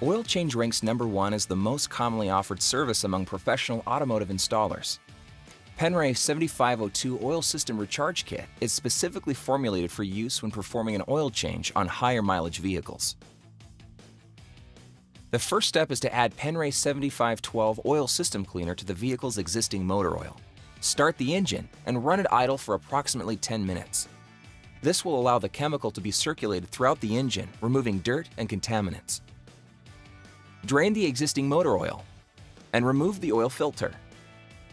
Oil change ranks #1 as the most commonly offered service among professional automotive installers. Penray 7502 Oil System Recharge Kit is specifically formulated for use when performing an oil change on higher mileage vehicles. The first step is to add Penray 7512 Oil System Cleaner to the vehicle's existing motor oil. Start the engine and run it idle for approximately 10 minutes. This will allow the chemical to be circulated throughout the engine, removing dirt and contaminants. Drain the existing motor oil and remove the oil filter.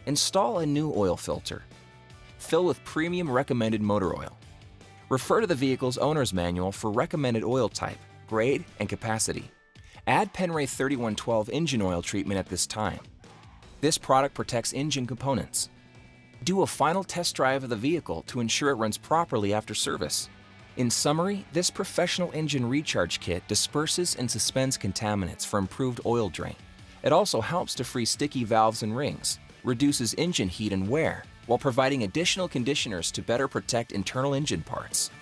Install a new oil filter. Fill with premium recommended motor oil. Refer to the vehicle's owner's manual for recommended oil type, grade, and capacity. Add Penray 3112 engine oil treatment at this time. This product protects engine components. Do a final test drive of the vehicle to ensure it runs properly after service. In summary, this professional engine recharge kit disperses and suspends contaminants for improved oil drain. It also helps to free sticky valves and rings, reduces engine heat and wear, while providing additional conditioners to better protect internal engine parts.